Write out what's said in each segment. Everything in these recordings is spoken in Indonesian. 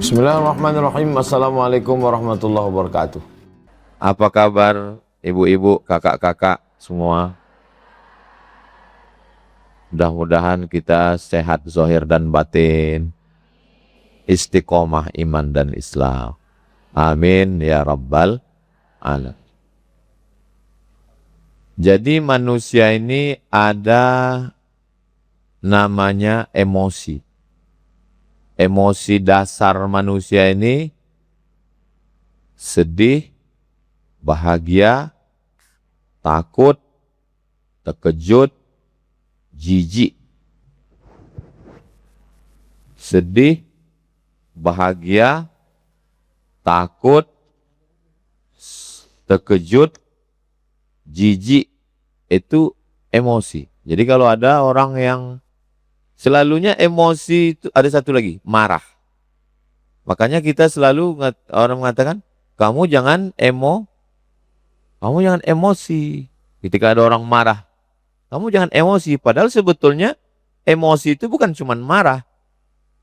Bismillahirrahmanirrahim. Assalamualaikum warahmatullahi wabarakatuh. Apa kabar ibu-ibu, kakak-kakak semua? Mudah-mudahan kita sehat zahir dan batin, istiqomah iman dan Islam. Amin ya rabbal alamin. Jadi manusia ini ada namanya emosi. Emosi dasar manusia ini sedih, bahagia, takut, terkejut, jijik. Sedih, bahagia, takut, terkejut, jijik, itu emosi. Jadi kalau ada orang yang selalunya emosi itu ada satu lagi, marah. Makanya kita selalu orang mengatakan, kamu jangan emosi. Ketika ada orang marah, kamu jangan emosi. Padahal sebetulnya emosi itu bukan cuma marah.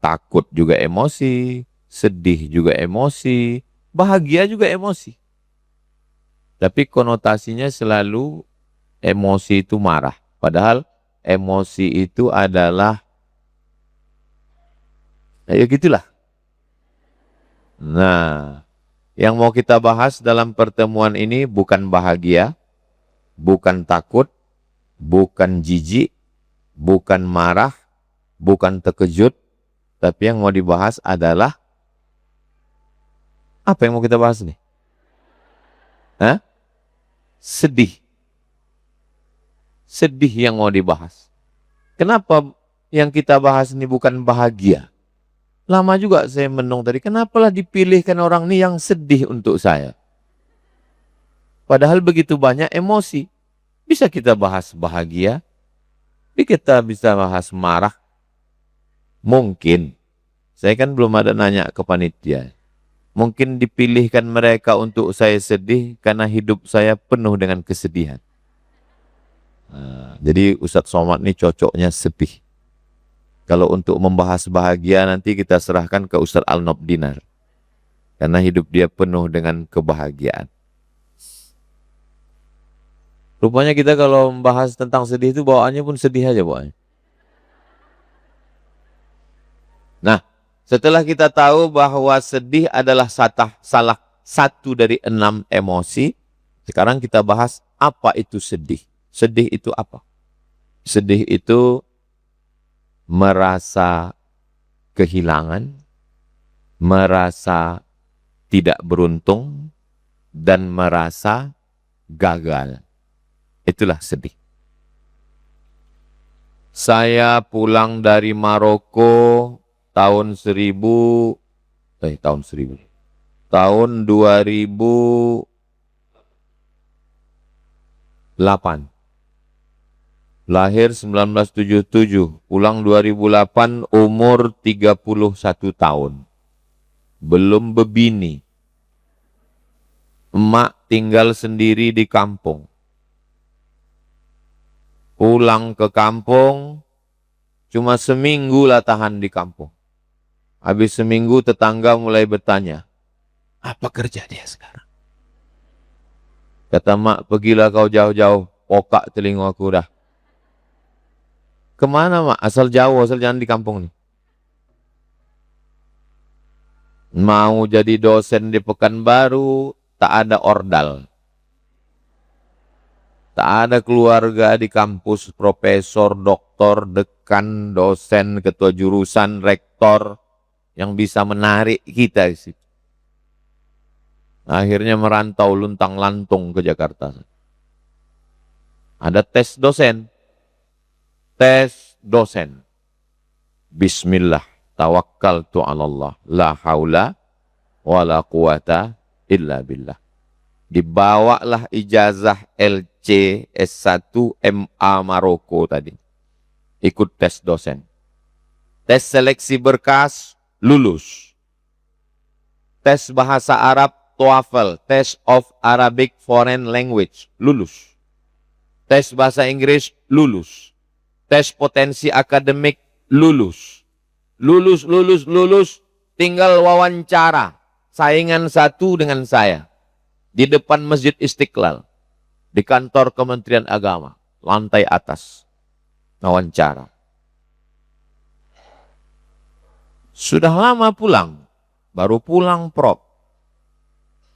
Takut juga emosi, sedih juga emosi, bahagia juga emosi. Tapi konotasinya selalu emosi itu marah. Padahal emosi itu adalah ya gitulah. Nah, yang mau kita bahas dalam pertemuan ini bukan bahagia, bukan takut, bukan jijik, bukan marah, bukan terkejut, tapi yang mau dibahas adalah apa yang mau kita bahas nih? Hah? Sedih. Sedih yang mau dibahas. Kenapa yang kita bahas ini bukan bahagia? Lama juga saya menung tadi, kenapalah dipilihkan orang ini yang sedih untuk saya? Padahal begitu banyak emosi. Bisa kita bahas bahagia, kita bisa bahas marah. Mungkin, saya kan belum ada nanya ke panitia. Mungkin dipilihkan mereka untuk saya sedih karena hidup saya penuh dengan kesedihan. Nah, jadi Ustadz Somad ini cocoknya sedih. Kalau untuk membahas bahagia nanti kita serahkan ke Ustadz Al-Nobdinar. Karena hidup dia penuh dengan kebahagiaan. Rupanya kita kalau membahas tentang sedih itu bawaannya pun sedih aja bawaannya. Nah, setelah kita tahu bahwa sedih adalah salah satu dari 6 emosi, sekarang kita bahas apa itu sedih. Sedih itu apa? Sedih itu merasa kehilangan, merasa tidak beruntung, dan merasa gagal. Itulah sedih. Saya pulang dari Maroko tahun 2008. Lahir 1977, pulang 2008, umur 31 tahun. Belum bebini. Emak tinggal sendiri di kampung. Pulang ke kampung, cuma seminggu lah tahan di kampung. Habis seminggu tetangga mulai bertanya, apa kerja dia sekarang? Kata mak, pergilah kau jauh-jauh, pokak telingaku dah. Kemana mak? Asal jauh, asal jangan di kampung nih. Mau jadi dosen di Pekanbaru, tak ada ordal. Tak ada keluarga di kampus, profesor, doktor, dekan, dosen, ketua jurusan, rektor, yang bisa menarik kita di situ. Akhirnya merantau luntang-lantung ke Jakarta. Ada tes dosen. Tes dosen. Bismillah, tawakkaltu 'ala Allah, la haula wala quwata illa billah. Dibawalah ijazah LC S1 MA Maroko tadi. Ikut tes dosen. Tes seleksi berkas, lulus. Tes bahasa Arab, TOEFL, Test of Arabic Foreign Language, lulus. Tes bahasa Inggris, lulus. Tes potensi akademik, lulus. Lulus. tinggal wawancara. Saingan satu dengan saya. Di depan Masjid Istiqlal. Di kantor Kementerian Agama. Lantai atas. Wawancara. Sudah lama pulang. Baru pulang Prof.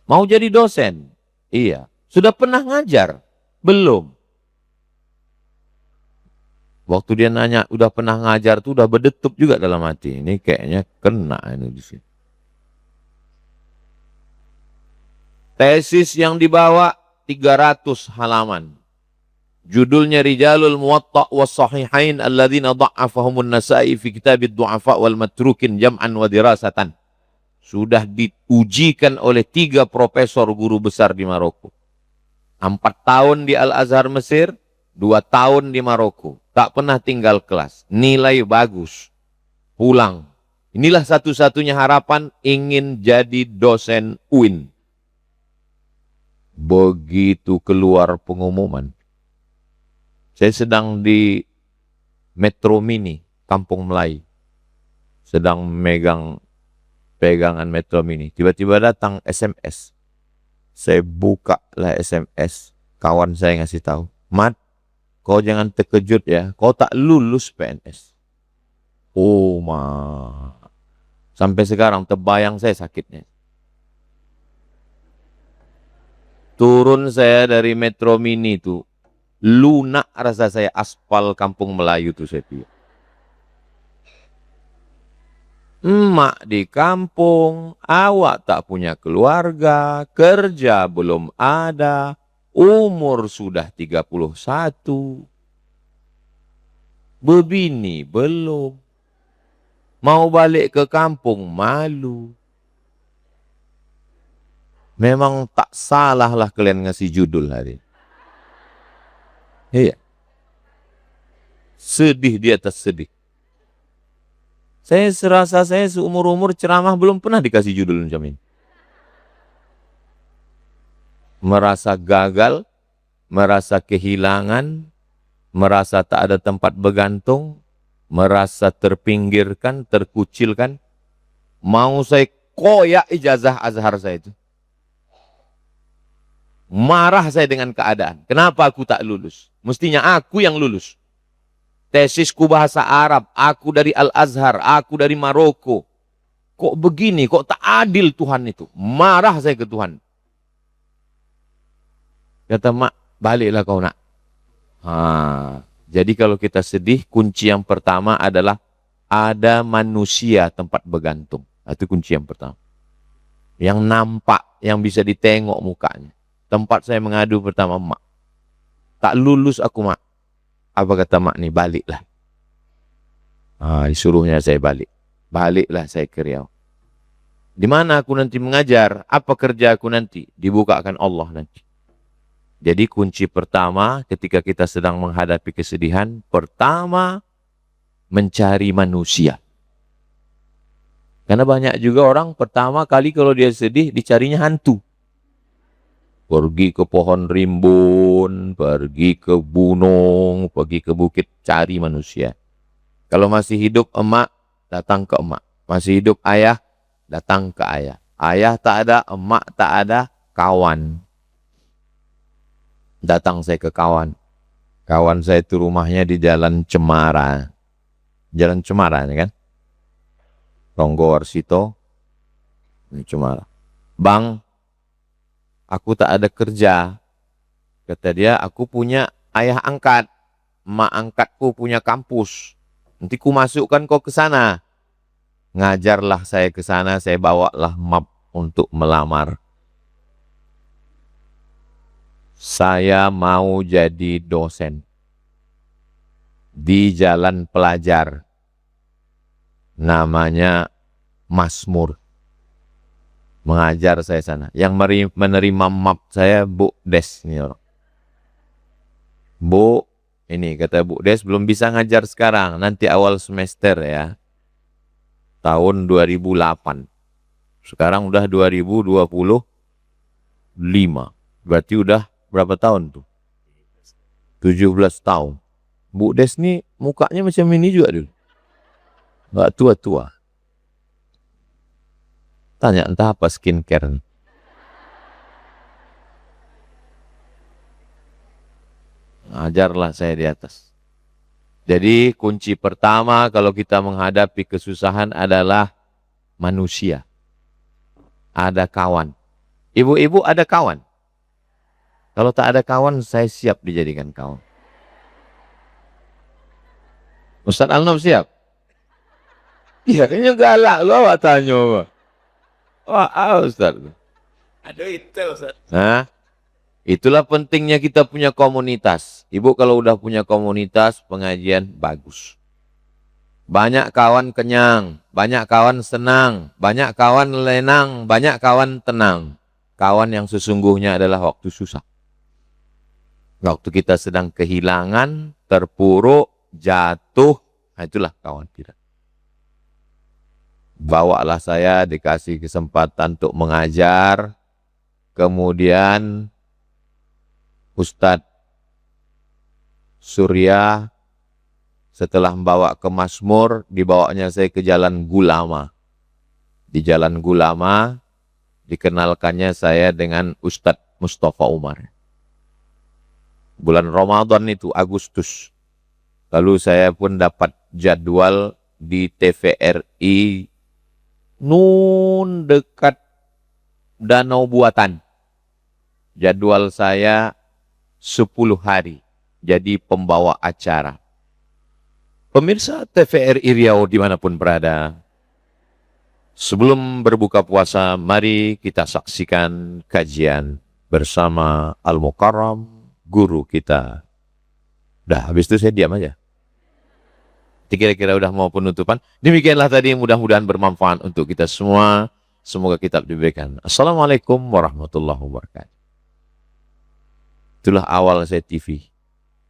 Mau jadi dosen? Iya. Sudah pernah ngajar? Belum. Waktu dia nanya, udah pernah ngajar tuh udah berdetup juga dalam hati. Ini kayaknya kena ini di sini. Tesis yang dibawa 300 halaman. Judulnya Rijalul Muwatta' was Sahihain alladzina dha'afahumun Nasa'i fi kitabid du'afa wal matrukin jam'an wa dirasatan. Sudah diujikan oleh 3 profesor guru besar di Maroko. 4 tahun di Al-Azhar Mesir, 2 tahun di Maroko. Tak pernah tinggal kelas. Nilai bagus. Pulang. Inilah satu-satunya harapan ingin jadi dosen UIN. Begitu keluar pengumuman. Saya sedang di Metro Mini, Kampung Melayu. Sedang megang pegangan Metro Mini. Tiba-tiba datang SMS. Saya buka lah SMS. Kawan saya ngasih tahu. Mat, kau jangan terkejut ya. Kau tak lulus PNS. Oh ma. Sampai sekarang terbayang saya sakitnya. Turun saya dari Metro Mini itu. Lunak rasa saya aspal Kampung Melayu itu saya pikir. Emak di kampung, awak tak punya keluarga, kerja belum ada, umur sudah 31, bebini belum, mau balik ke kampung malu. Memang tak salah lah kalian ngasih judul hari ini. Iya. Sedih di atas sedih. Saya serasa saya seumur-umur ceramah belum pernah dikasih judul macam ini. Merasa gagal, merasa kehilangan, merasa tak ada tempat bergantung, merasa terpinggirkan, terkucilkan. Mau saya koyak ijazah Azhar saya itu. Marah saya dengan keadaan. Kenapa aku tak lulus? Mestinya aku yang lulus. Tesisku bahasa Arab, aku dari Al-Azhar, aku dari Maroko. Kok begini, kok tak adil Tuhan itu? Marah saya ke Tuhan. Kata mak, baliklah kau nak. Jadi kalau kita sedih, kunci yang pertama adalah ada manusia tempat bergantung. Itu kunci yang pertama. Yang nampak, yang bisa ditengok mukanya. Tempat saya mengadu pertama, mak. Tak lulus aku, mak. Apa kata mak ni? Baliklah. Disuruhnya saya balik. Baliklah saya ke Riau. Di mana aku nanti mengajar? Apa kerja aku nanti? Dibukakan Allah nanti. Jadi kunci pertama ketika kita sedang menghadapi kesedihan, pertama mencari manusia. Karena banyak juga orang pertama kali kalau dia sedih dicarinya hantu. Pergi ke pohon rimbun, pergi ke gunung, pergi ke bukit, cari manusia. Kalau masih hidup emak, datang ke emak. Masih hidup ayah, datang ke ayah. Ayah tak ada, emak tak ada, kawan. Datang saya ke kawan. Kawan saya itu rumahnya di Jalan Cemara. Jalan Cemara ini kan. Ronggo Warsito. Ini Cemara. Bang, aku tak ada kerja. Kata dia, aku punya ayah angkat. Mak angkatku punya kampus. Nanti ku masukkan kau ke sana. Ngajarlah saya ke sana, saya bawalah map untuk melamar. Saya mau jadi dosen. Di Jalan Pelajar. Namanya Masmur. Mengajar saya sana. Yang menerima map saya Bu Des. Ini orang. Bu, ini kata Bu Des belum bisa ngajar sekarang. Nanti awal semester ya. Tahun 2008. Sekarang udah 2025. Berarti udah berapa tahun tuh? 17 tahun. Bu Des nih mukanya macam ini juga dulu. Nggak tua-tua. Tanya entah apa skincare. Ajarlah saya di atas. Jadi kunci pertama kalau kita menghadapi kesusahan adalah manusia. Ada kawan. Ibu-ibu ada kawan. Kalau tak ada kawan, saya siap dijadikan kawan. Ustaz Al-Nof siap? Iya, ini galak lu awak tanya apa? Wah, Ustaz. Aduh itu Ustaz. Nah, itulah pentingnya kita punya komunitas. Ibu kalau udah punya komunitas, pengajian bagus. Banyak kawan kenyang, banyak kawan senang, banyak kawan lenang, banyak kawan tenang. Kawan yang sesungguhnya adalah waktu susah. Waktu kita sedang kehilangan, terpuruk, jatuh, nah itulah kawan kita. Bawalah saya dikasih kesempatan untuk mengajar, kemudian Ustadz Surya setelah membawa ke Mazmur, dibawanya saya ke Jalan Gulama. Di Jalan Gulama, dikenalkannya saya dengan Ustadz Mustafa Umar. Bulan Ramadan itu, Agustus. Lalu saya pun dapat jadwal di TVRI nun dekat Danau Buatan. Jadwal saya 10 hari. Jadi pembawa acara. Pemirsa TVRI Riau dimanapun berada. Sebelum berbuka puasa, mari kita saksikan kajian bersama Al-Mukarram, guru kita. Dah, habis itu saya diam aja. Kira-kira udah mau penutupan. Demikianlah tadi, mudah-mudahan bermanfaat untuk kita semua. Semoga kita diberikan. Assalamualaikum warahmatullahi wabarakatuh. Itulah awal saya TV.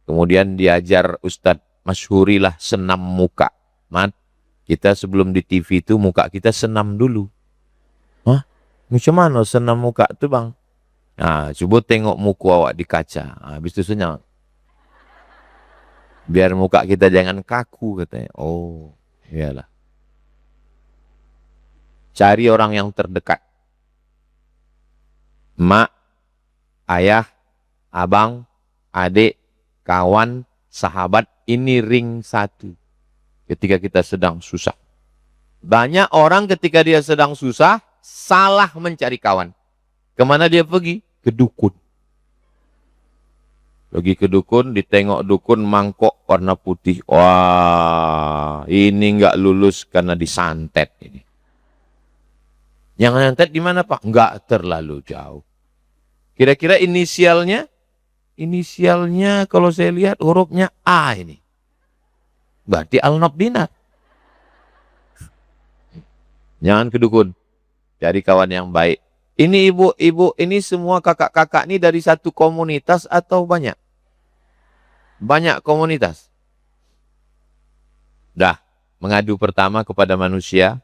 Kemudian diajar Ustadz masyhurilah senam muka. Mat, kita sebelum di TV itu muka kita senam dulu. Hah? Macam mana senam muka itu bang? Nah, coba tengok muka awak di kaca. Habis itu senyap. Biar muka kita jangan kaku katanya. Oh, iyalah. Cari orang yang terdekat. Mak, ayah, abang, adik, kawan, sahabat. Ini ring satu. Ketika kita sedang susah. Banyak orang ketika dia sedang susah, salah mencari kawan. Kemana dia pergi? Ke dukun. Pergi ke dukun, ditengok dukun mangkok warna putih. Wah, ini nggak lulus karena disantet ini. Yang santet di mana Pak? Nggak terlalu jauh. Kira-kira inisialnya? Inisialnya kalau saya lihat hurufnya A ini. Berarti Al-Nof Dinar. Jangan ke dukun. Cari kawan yang baik. Ini ibu-ibu, ini semua kakak-kakak ini dari satu komunitas atau banyak? Banyak komunitas. Dah, mengadu pertama kepada manusia,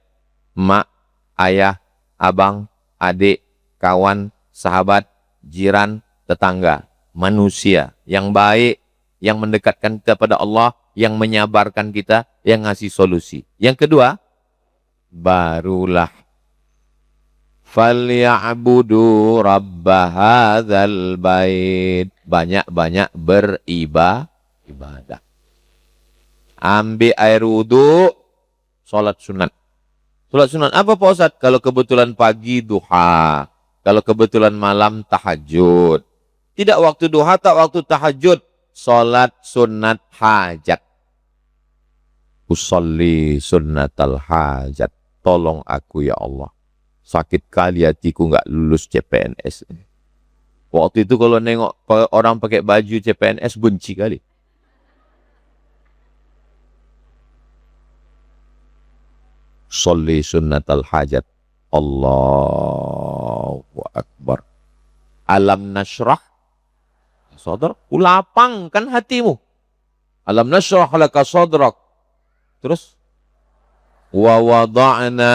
mak, ayah, abang, adik, kawan, sahabat, jiran, tetangga. Manusia yang baik, yang mendekatkan kita pada Allah, yang menyabarkan kita, yang ngasih solusi. Yang kedua, barulah فَلْيَعْبُدُوا رَبَّ هَذَا الْبَيْتِ. Banyak-banyak beribadah. Ambil air wudhu, sholat sunat. Sholat sunat apa Pak Ustadz? Kalau kebetulan pagi duha. Kalau kebetulan malam tahajud. Tidak waktu duha, tak waktu tahajud. Sholat sunat hajat. Usolli sunnatal hajat. Tolong aku ya Allah. Sakit kali hatiku nggak lulus CPNS. Waktu itu kalau nengok orang pakai baju CPNS benci kali. Sholli sunnatal hajat. Allahu Akbar. Alam nashrah. Sadrak. Lapangkan hatimu. Alam nashrah laka sadrak. Terus. Wa wada'na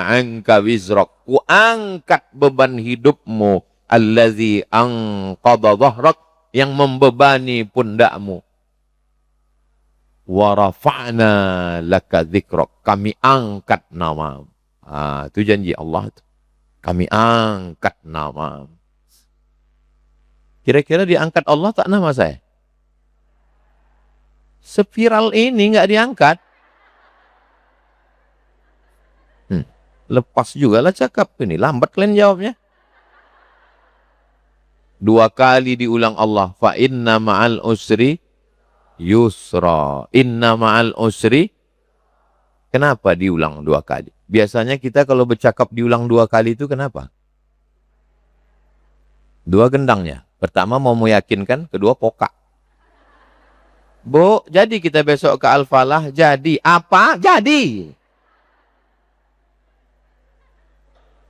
anka wizrak. Ku angkat beban hidupmu. Allazi anqadha dhahrak. Yang membebani pundakmu. Wa rafa'na laka dzikrak. Kami angkat namamu. Itu janji Allah. Kami angkat nama. Kira-kira diangkat Allah tak nama saya? Spiral ini nggak diangkat. Lepas juga lah cakap ini. Lambat kalian jawabnya. 2 kali diulang Allah. Fa inna ma'al usri yusra. Inna ma'al usri. Kenapa diulang 2 kali? Biasanya kita kalau bercakap diulang 2 kali itu kenapa? 2 gendangnya. Pertama mau meyakinkan, kedua pokak. Bu, jadi kita besok ke Al-Falah. Jadi. Apa? Jadi.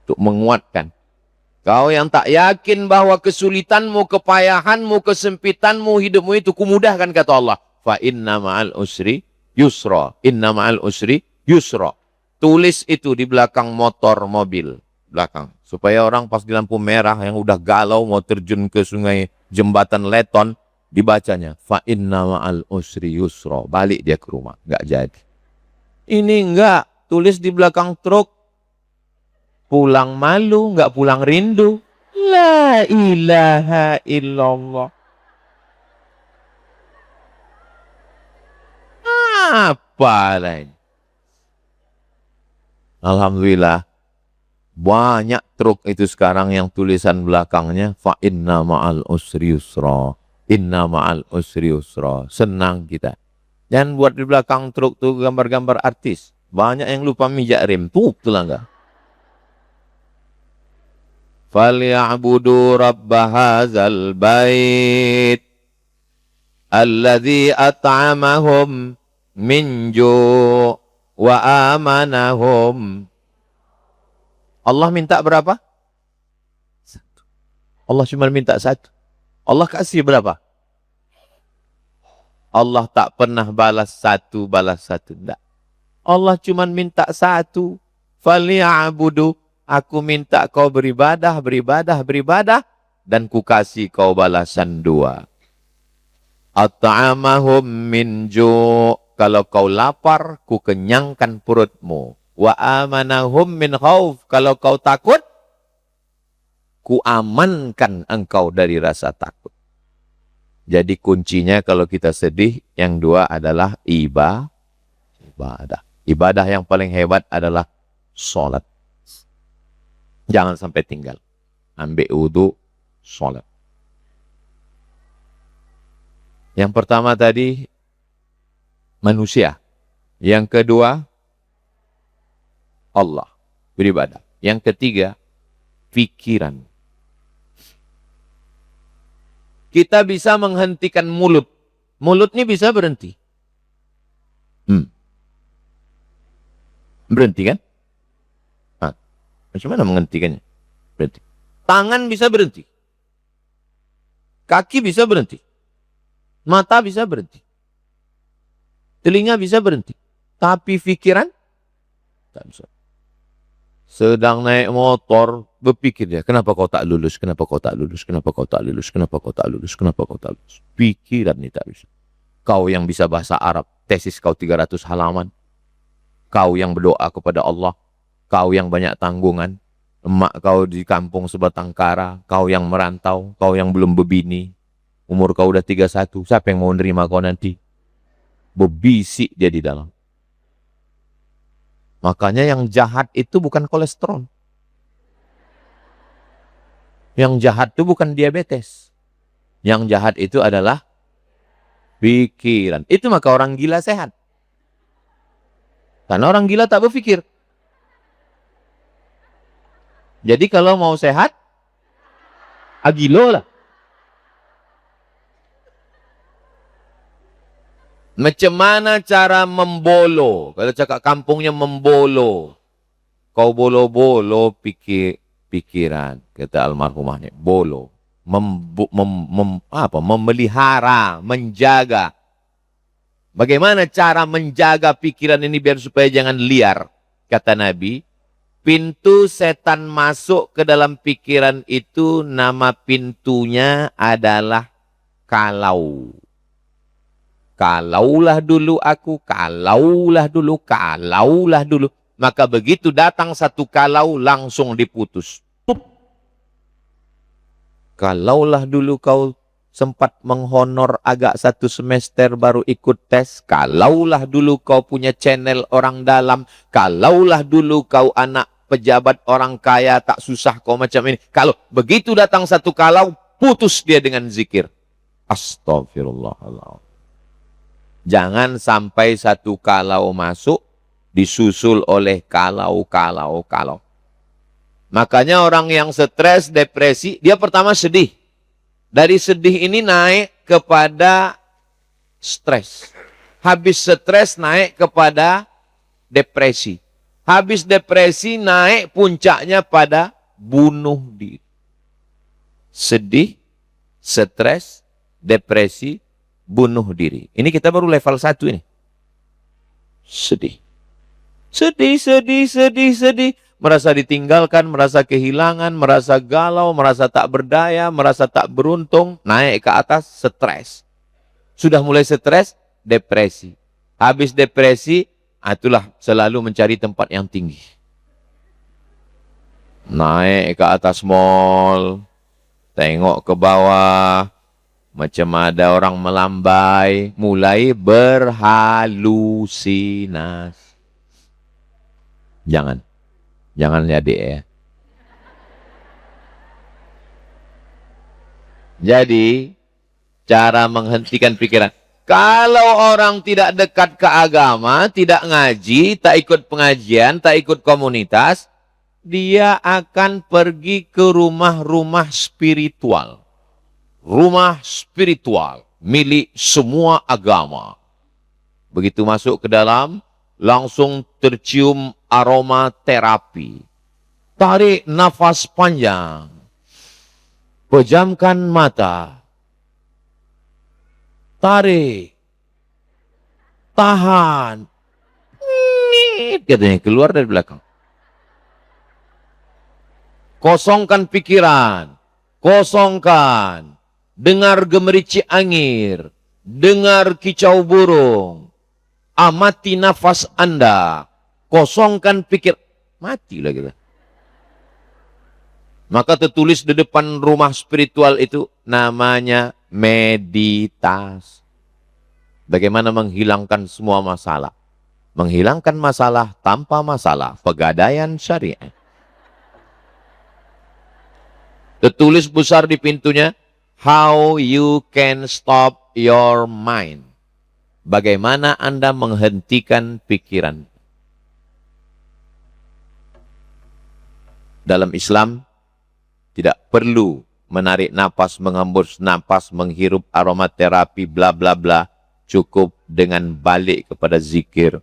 Untuk menguatkan. Kau yang tak yakin bahwa kesulitanmu, kepayahanmu, kesempitanmu, hidupmu itu kumudahkan, kata Allah. Fa inna ma'al usri yusra. Inna ma'al usri yusra. Tulis itu di belakang motor, mobil. Belakang. Supaya orang pas di lampu merah yang udah galau mau terjun ke sungai jembatan Leton, dibacanya. Fa inna ma'al usri yusra. Balik dia ke rumah. Nggak jadi. Ini enggak. Tulis di belakang truk. Pulang malu, nggak pulang rindu. La ilaha illallah. Apa lain? Alhamdulillah. Banyak truk itu sekarang yang tulisan belakangnya. Fa inna ma'al usri yusra. Inna ma'al usri yusra. Senang kita. Dan buat di belakang truk tuh gambar-gambar artis. Banyak yang lupa mijak rem. Tuh enggak. فَلْيَعْبُدُوا رَبَّ هَذَا الْبَيْتِ الَّذِي أَطْعَمَهُمْ مِنْ جُوعٍ وَآمَنَهُمْ. Allah minta berapa? 1. Allah cuma minta 1. Allah kasih berapa? Allah tak pernah balas 1, balas 1. Tidak. Allah cuma minta 1. فَلْيَعْبُدُوا. Aku minta kau beribadah, beribadah, beribadah. Dan ku kasih kau balasan 2. At'amahum min ju'. Kalau kau lapar, ku kenyangkan perutmu. Wa amanahum min khauf. Kalau kau takut, ku amankan engkau dari rasa takut. Jadi kuncinya kalau kita sedih, yang 2 adalah ibadah. Ibadah yang paling hebat adalah sholat. Jangan sampai tinggal. Ambil wudu, sholat. Yang pertama tadi, manusia. Yang kedua, Allah. Beribadah. Yang ketiga, pikiran. Kita bisa menghentikan mulut. Mulut ini bisa berhenti. Berhenti kan? Macam mana menghentikannya? Berhenti. Tangan bisa berhenti. Kaki bisa berhenti. Mata bisa berhenti. Telinga bisa berhenti. Tapi pikiran tak bisa. Sedang naik motor, berpikir dia, kenapa kau tak lulus? Kenapa kau tak lulus? Kenapa kau tak lulus? Kenapa kau tak lulus? Kenapa kau tak lulus? Pikiran ini tak bisa. Kau yang bisa bahasa Arab, tesis kau 300 halaman. Kau yang berdoa kepada Allah. Kau yang banyak tanggungan, emak kau di kampung sebatang kara, kau yang merantau, kau yang belum berbini, umur kau udah 31, siapa yang mau nerima kau nanti? Berbisik dia di dalam. Makanya yang jahat itu bukan kolesterol. Yang jahat itu bukan diabetes. Yang jahat itu adalah pikiran. Itu maka orang gila sehat. Karena orang gila tak berpikir. Jadi kalau mau sehat, agilo lah. Macam mana cara membolo? Kalau cakap kampungnya membolo. Kau bolo-bolo pikiran. Kata almarhumahnya. Bolo. Memelihara, menjaga. Bagaimana cara menjaga pikiran ini biar supaya jangan liar? Kata Nabi. Pintu setan masuk ke dalam pikiran itu, nama pintunya adalah kalau. Kalaulah dulu aku, kalaulah dulu, kalaulah dulu. Maka begitu datang satu kalau langsung diputus. Kalaulah dulu kau sempat menghonor agak satu semester baru ikut tes. Kalaulah dulu kau punya channel orang dalam. Kalaulah dulu kau anak pejabat orang kaya, tak susah kau macam ini. Kalau begitu datang satu kalau, putus dia dengan zikir. Astagfirullahaladzim. Jangan sampai satu kalau masuk, disusul oleh kalau. Makanya orang yang stres, depresi, dia pertama sedih. Dari sedih ini naik kepada stres. Habis stres naik kepada depresi. Habis depresi naik puncaknya pada bunuh diri. Sedih, stres, depresi, bunuh diri. Ini kita baru level 1 ini. Sedih. Sedih. Merasa ditinggalkan, merasa kehilangan, merasa galau, merasa tak berdaya, merasa tak beruntung. Naik ke atas, stres. Sudah mulai stres, depresi. Habis depresi, itulah selalu mencari tempat yang tinggi. Naik ke atas mall, tengok ke bawah, macam ada orang melambai, mulai berhalusinasi. Jangan jadi ya. Jadi, cara menghentikan pikiran. Kalau orang tidak dekat ke agama, tidak ngaji, tak ikut pengajian, tak ikut komunitas, dia akan pergi ke rumah-rumah spiritual. Rumah spiritual milik semua agama. Begitu masuk ke dalam, langsung tercium aroma terapi. Tarik nafas panjang. Pejamkan mata. Tarik. Tahan. Katanya keluar dari belakang. Kosongkan pikiran. Kosongkan. Dengar gemericik angin. Dengar kicau burung. Amati nafas Anda. Kosongkan pikir. Matilah kita. Maka tertulis di depan rumah spiritual itu namanya meditasi. Bagaimana menghilangkan semua masalah. Menghilangkan masalah tanpa masalah. Pegadaian syariah. Tertulis besar di pintunya. How you can stop your mind. Bagaimana Anda menghentikan pikiran. Dalam Islam, tidak perlu menarik napas, menghembus napas, menghirup aromaterapi, bla bla bla. Cukup dengan balik kepada zikir.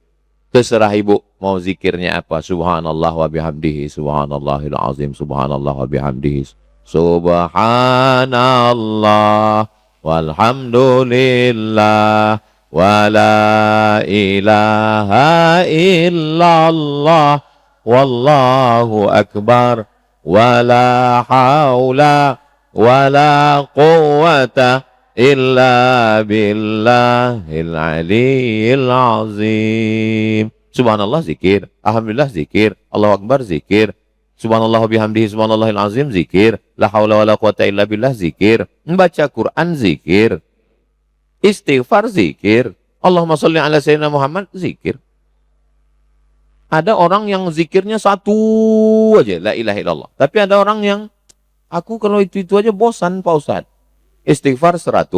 Terserah ibu mau zikirnya apa. Subhanallah wa bihamdihi, subhanallahil azim, subhanallah wa bihamdihi. Subhanallah walhamdulillah wa la ilaha illallah wallahu akbar wa la hawla wa la quwwata illa billahil aliyyil azim. Subhanallah zikir, alhamdulillah zikir, Allahu akbar zikir, subhanallah bihamdihi subhanallahil azim zikir, la haula wala quwata illa billah zikir, membaca Quran zikir, istighfar zikir, Allahumma sholli ala sayyidina Muhammad zikir. Ada orang yang zikirnya satu aja, la ilaha illallah. Tapi ada orang yang, aku kalau itu aja bosan Pak Ustaz. Istighfar 100.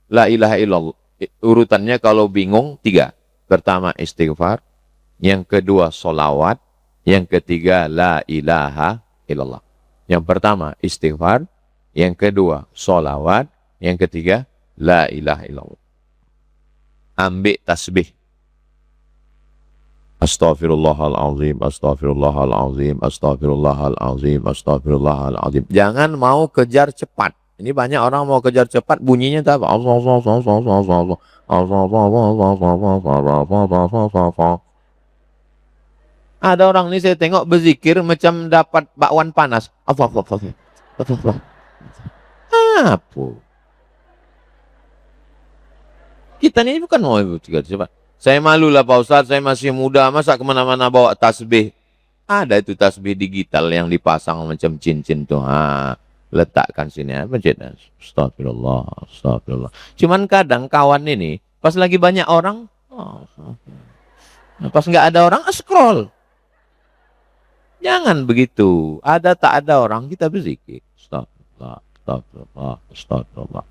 La ilaha illallah. Urutannya kalau bingung 3. Pertama istighfar. Yang kedua solawat. Yang ketiga la ilaha illallah. Yang pertama istighfar. Yang kedua solawat. Yang ketiga la ilaha illallah. Ambil tasbih. Astaghfirullahalazim, astaghfirullahalazim, astaghfirullahalazim, astaghfirullahalazim. Jangan mau kejar cepat. Ini banyak orang mau kejar cepat, bunyinya tak apa. Ada orang ini saya tengok berzikir macam dapat bakwan panas. Apa? Kita ini bukan mau kejar cepat. Saya malu lah Pak Ustadz, saya masih muda, masa kemana-mana bawa tasbih. Ada itu tasbih digital yang dipasang macam cincin tuh. Ha, letakkan sini, pencet. Astagfirullah, astagfirullah. Cuman kadang kawan ini, pas lagi banyak orang, pas nggak ada orang, scroll. Jangan begitu. Ada tak ada orang, kita berzikir. Astagfirullah, astagfirullah, astagfirullah.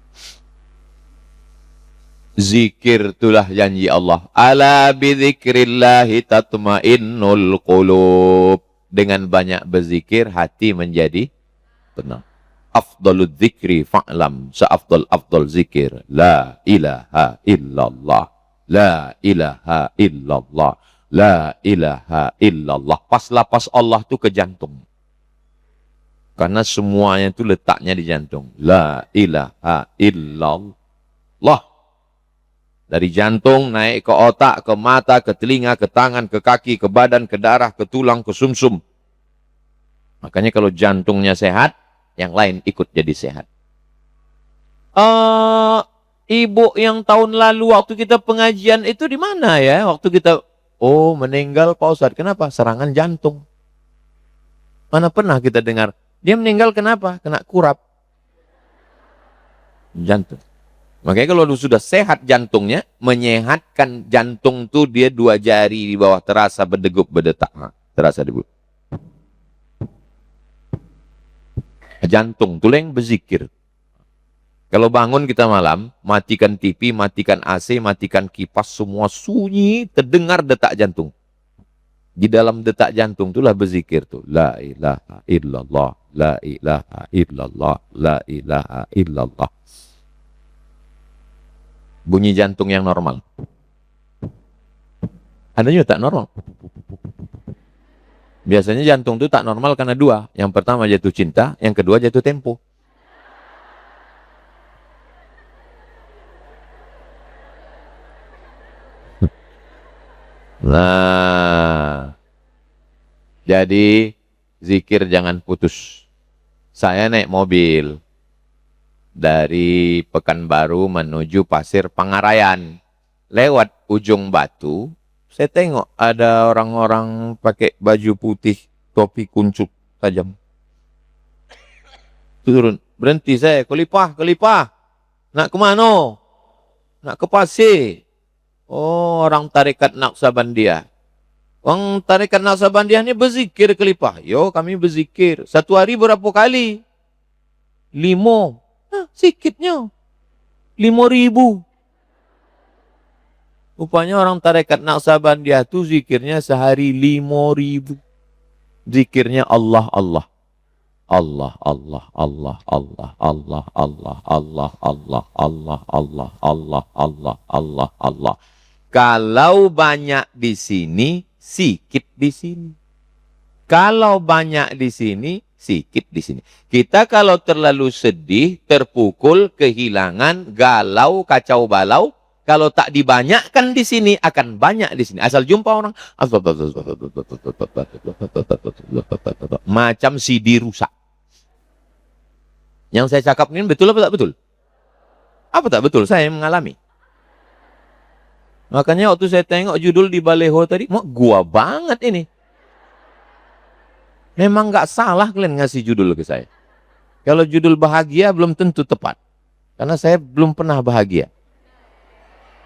Zikir itulah janji Allah. Ala bidzikrillahi tatmainnul qulub. Dengan banyak berzikir, hati menjadi tenang. Afdalul dzikri fa'lam. Seafdal zikir. La ilaha illallah. La ilaha illallah. La ilaha illallah. Pas lapas Allah itu ke jantung. Karena semuanya itu letaknya di jantung. La ilaha illallah. Dari jantung naik ke otak, ke mata, ke telinga, ke tangan, ke kaki, ke badan, ke darah, ke tulang, ke sumsum. Makanya kalau jantungnya sehat, yang lain ikut jadi sehat. Ibu yang tahun lalu waktu kita pengajian itu di mana ya? Waktu kita, meninggal Pak Ustadz. Kenapa? Serangan jantung. Mana pernah kita dengar, dia meninggal kenapa? Kena kurap. Jantung. Makanya kalau sudah sehat jantungnya, menyehatkan jantung tuh dia 2 jari di bawah terasa berdegup berdetak. Terasa debu. Jantung tuh yang berzikir. Kalau bangun kita malam, matikan TV, matikan AC, matikan kipas, semua sunyi, terdengar detak jantung. Di dalam detak jantung itulah berzikir tuh. La ilaha illallah, la ilaha illallah, la ilaha illallah. Bunyi jantung yang normal. Ada juga tak normal. Biasanya jantung itu tak normal karena 2. Yang pertama jatuh cinta, yang kedua jatuh tempo. Nah, jadi zikir jangan putus. Saya naik mobil dari Pekanbaru menuju Pasir Pangarayan. Lewat ujung Batu, saya tengok ada orang-orang pakai baju putih, topi kuncup tajam. Turun, berhenti saya, kelipah. Nak ke mana? Nak ke pasir. Oh, orang tarekat Naqsabandiyah. Orang tarekat Naqsabandiyah ini berzikir kelipah. Yo, kami berzikir. 1 hari berapa kali? 5. Sikitnya 5.000. Rupanya orang tarekat Naqsabandiyah itu zikirnya sehari 5.000. Zikirnya Allah, Allah. Allah, Allah, Allah, Allah, Allah, Allah, Allah, Allah, Allah, Allah, Allah, Allah, Allah, Allah. Kalau banyak di sini, sikit di sini. Kalau banyak di sini, sikit di sini. Kita kalau terlalu sedih, terpukul, kehilangan, galau, kacau balau, kalau tak dibanyakkan di sini, akan banyak di sini. Asal jumpa orang, macam CD rusak. Yang saya cakap ini betul apa tak betul? Apa tak betul? Saya mengalami. Makanya waktu saya tengok judul di baleho tadi, gua banget ini. Memang nggak salah kalian ngasih judul ke saya. Kalau judul bahagia belum tentu tepat. Karena saya belum pernah bahagia.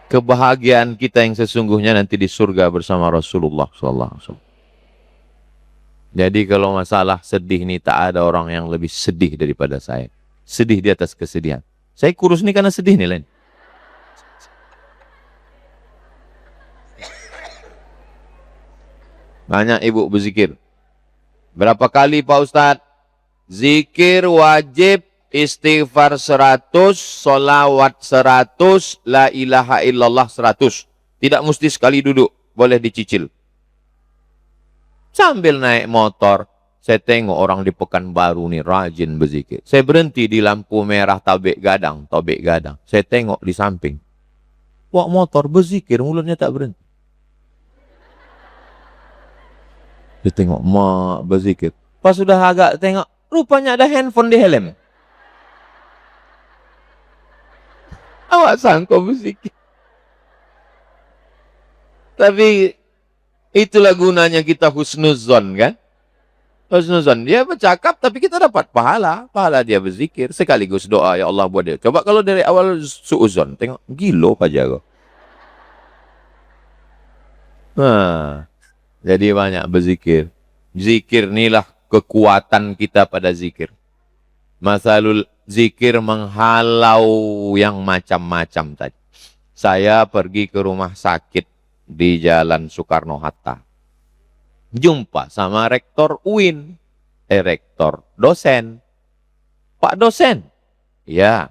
Kebahagiaan kita yang sesungguhnya nanti di surga bersama Rasulullah SAW. Jadi kalau masalah sedih ini tak ada orang yang lebih sedih daripada saya. Sedih di atas kesedihan. Saya kurus ini karena sedih nih, Len. Banyak ibu berzikir. Berapa kali Pak Ustadz? Zikir wajib, istighfar 100, solawat 100, la ilaha illallah 100. Tidak mesti sekali duduk, boleh dicicil. Sambil naik motor, saya tengok orang di Pekanbaru nih rajin berzikir. Saya berhenti di lampu merah Tabek Gadang. Saya tengok di samping. Wah, motor berzikir, mulutnya tak berhenti. Dia tengok mak berzikir. Pas sudah agak tengok, rupanya ada handphone di helm. Awak sangka berzikir. Tapi itulah gunanya kita husnuzon kan. Husnuzon, dia bercakap tapi kita dapat pahala. Pahala dia berzikir sekaligus doa, ya Allah buat dia. Coba kalau dari awal suuzon, tengok gilo aja kok. Nah, jadi banyak berzikir. Zikir inilah kekuatan kita pada zikir. Masalul zikir menghalau yang macam-macam tadi. Saya pergi ke rumah sakit di Jalan Soekarno-Hatta. Jumpa sama rektor UIN. Rektor dosen. Pak dosen. Ya.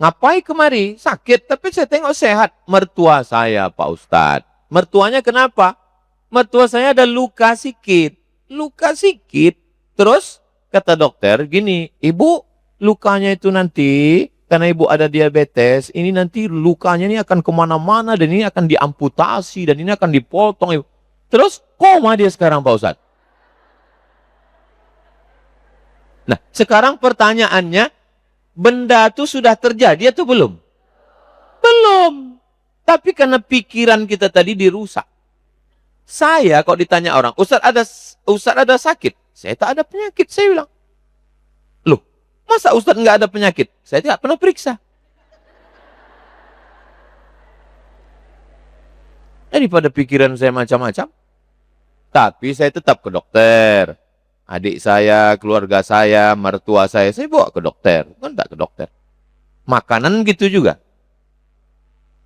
Ngapain kemari? Sakit, tapi saya tengok sehat. Mertua saya, Pak Ustadz. Mertuanya kenapa? Mertua saya ada luka sikit. Luka sikit. Terus kata dokter gini, ibu lukanya itu nanti, karena ibu ada diabetes, ini nanti lukanya ini akan kemana-mana dan ini akan diamputasi dan ini akan dipotong. Terus koma dia sekarang Pak Ustadz. Nah sekarang pertanyaannya, benda itu sudah terjadi atau belum? Belum. Tapi karena pikiran kita tadi dirusak. Saya kok ditanya orang, Ustadz ada sakit? Saya tak ada penyakit, saya bilang. Loh, masa Ustadz nggak ada penyakit? Saya tidak pernah periksa. Daripada pikiran saya macam-macam. Tapi saya tetap ke dokter. Adik saya, keluarga saya, mertua saya bawa ke dokter. Kan tak ke dokter. Makanan gitu juga.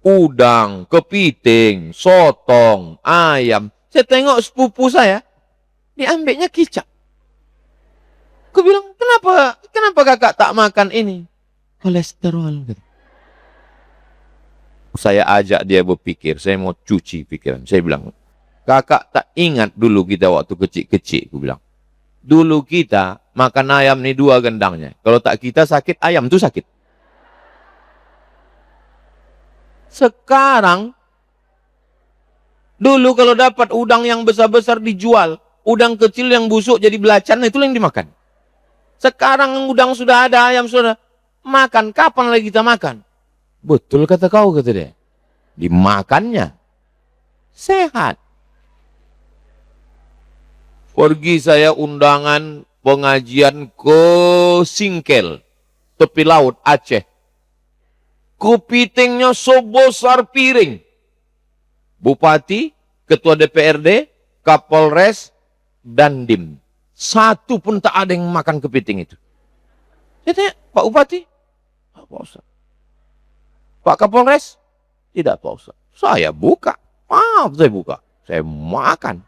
Udang, kepiting, sotong, ayam. Saya tengok sepupu saya, diambilnya kicap. Aku bilang, kenapa kakak tak makan ini? Kolesterol. Saya ajak dia berpikir, saya mau cuci pikiran. Saya bilang, kakak tak ingat dulu kita waktu kecil-kecil, aku bilang. Dulu kita makan ayam nih 2 gendangnya. Kalau tak kita sakit, ayam tuh sakit. Sekarang, dulu kalau dapat udang yang besar-besar dijual, udang kecil yang busuk jadi belacan, itulah yang dimakan. Sekarang udang sudah ada, ayam sudah makan. Kapan lagi kita makan? Betul kata kau, kata dia. Dimakannya. Sehat. Pergi saya undangan pengajian ke Singkel, tepi laut Aceh. Kepitingnya sebesar piring. Bupati, Ketua DPRD, Kapolres, Dandim. Satu pun tak ada yang makan kepiting itu. Saya tanya, Pak Bupati? Pak Ustaz. Pak Kapolres? Tidak Pak Ustaz. Saya buka. Maaf saya buka. Saya makan.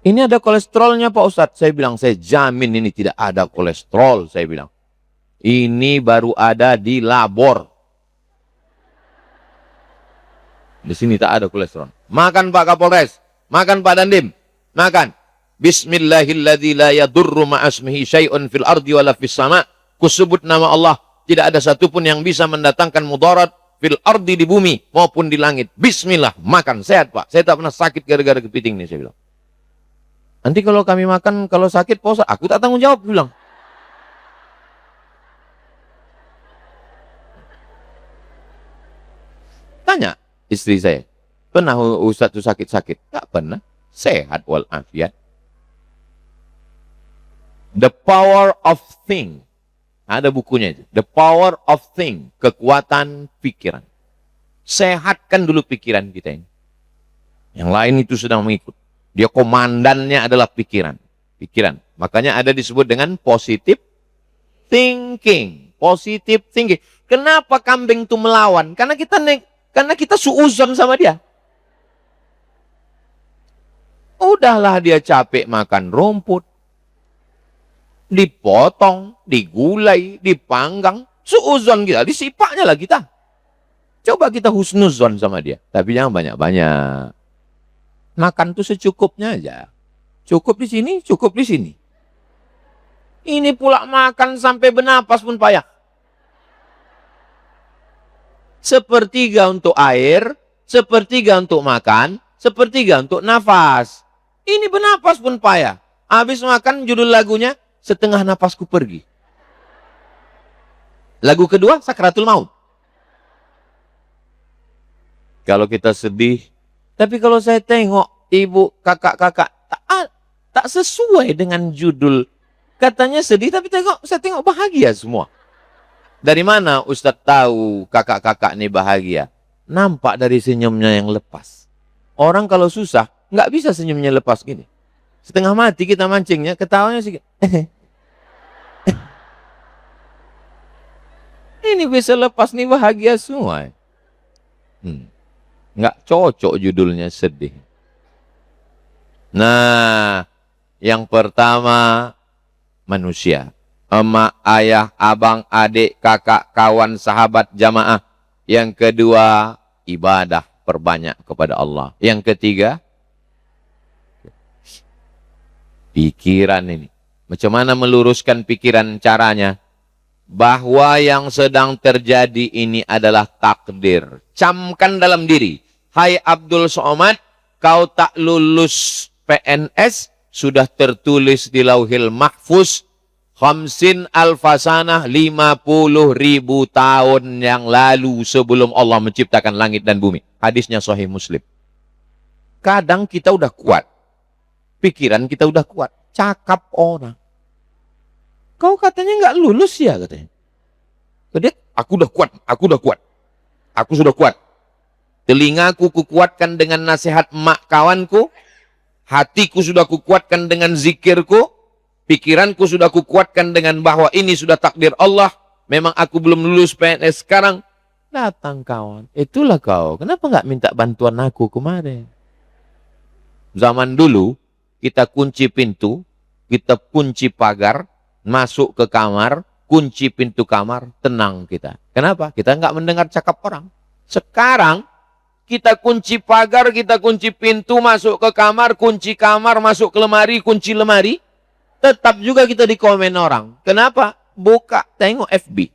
Ini ada kolesterolnya Pak Ustaz. Saya bilang, saya jamin ini tidak ada kolesterol. Saya bilang. Ini baru ada di labor. Di sini tak ada kolesterol. Makan Pak Kapolres. Makan Pak Dandim. Makan. Bismillahilladzi la yadurru ma'asmihi syai'un fil ardi wala fis sama'. Kusebut nama Allah. Tidak ada satupun yang bisa mendatangkan mudarat fil ardi di bumi maupun di langit. Bismillah. Makan. Sehat Pak. Saya tak pernah sakit gara-gara kepiting ini. Saya bilang. Nanti kalau kami makan, kalau sakit, Pak Ustaz, aku tak tanggung jawab. Bilang. Tanya istri saya, pernah Ustaz itu sakit-sakit? Tak pernah. Sehat walafiat. The Power of Think. Ada bukunya itu. The Power of Think. Kekuatan pikiran. Sehatkan dulu pikiran kita ini. Yang lain itu sedang mengikut. Dia komandannya adalah pikiran. Pikiran. Makanya ada disebut dengan positive thinking. Positive thinking. Kenapa kambing itu melawan? Karena kita suuzon sama dia. Udahlah dia capek makan rumput. Dipotong, digulai, dipanggang. Suuzon kita, disipaknya lah kita. Coba kita husnuzon sama dia. Tapi jangan banyak-banyak. Makan tuh secukupnya aja. Cukup di sini, cukup di sini. Ini pula makan sampai bernapas pun payah. Sepertiga untuk air, sepertiga untuk makan, sepertiga untuk nafas. Ini bernapas pun payah. Habis makan judul lagunya, Setengah Napasku Pergi. Lagu kedua, Sakratul Maut. Kalau kita sedih, tapi kalau saya tengok ibu, kakak-kakak tak sesuai dengan judul. Katanya sedih, tapi saya tengok bahagia semua. Dari mana Ustadz tahu kakak-kakak ini bahagia? Nampak dari senyumnya yang lepas. Orang kalau susah, nggak bisa senyumnya lepas gini. Setengah mati kita mancingnya, ketawanya sih. Ini bisa lepas nih bahagia semua. Nggak cocok judulnya sedih. Nah, yang pertama manusia. Emak, ayah, abang, adik, kakak, kawan, sahabat, jamaah. Yang kedua, ibadah perbanyak kepada Allah. Yang ketiga, pikiran ini. Macam mana meluruskan pikiran caranya? Bahwa yang sedang terjadi ini adalah takdir. Camkan dalam diri. Hai Abdul Somad, kau tak lulus PNS, sudah tertulis di Lauhil Mahfuz, Khamsin alfasanah, 50.000 tahun yang lalu sebelum Allah menciptakan langit dan bumi. Hadisnya Sahih Muslim. Kadang kita udah kuat. Pikiran kita udah kuat. Cakap orang. Kau katanya nggak lulus ya katanya. Kemudian, aku udah kuat, aku udah kuat. Aku sudah kuat. Telingaku kukuatkan dengan nasihat emak kawanku. Hatiku sudah kukuatkan dengan zikirku. Pikiranku sudah kukuatkan dengan bahwa ini sudah takdir Allah. Memang aku belum lulus PNS sekarang. Datang kawan. Itulah kau. Kenapa nggak minta bantuan aku kemarin? Zaman dulu, kita kunci pintu, kita kunci pagar, masuk ke kamar, kunci pintu kamar, tenang kita. Kenapa? Kita nggak mendengar cakap orang. Sekarang, kita kunci pagar, kita kunci pintu, masuk ke kamar, kunci kamar, masuk ke lemari, kunci lemari. Tetap juga kita di komen orang. Kenapa? Buka, tengok FB.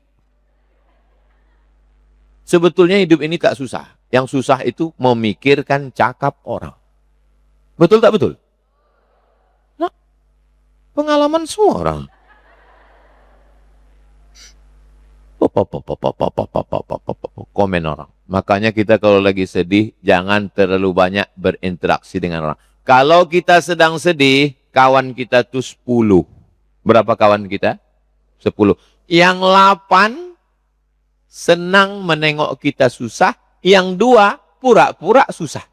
Sebetulnya hidup ini tak susah. Yang susah itu memikirkan cakap orang. Betul tak betul? Nah, pengalaman semua orang. Komen orang. Makanya kita kalau lagi sedih, jangan terlalu banyak berinteraksi dengan orang. Kalau kita sedang sedih, kawan kita tuh 10. Berapa kawan kita? 10. Yang 8 senang menengok kita susah. Yang 2 pura-pura susah.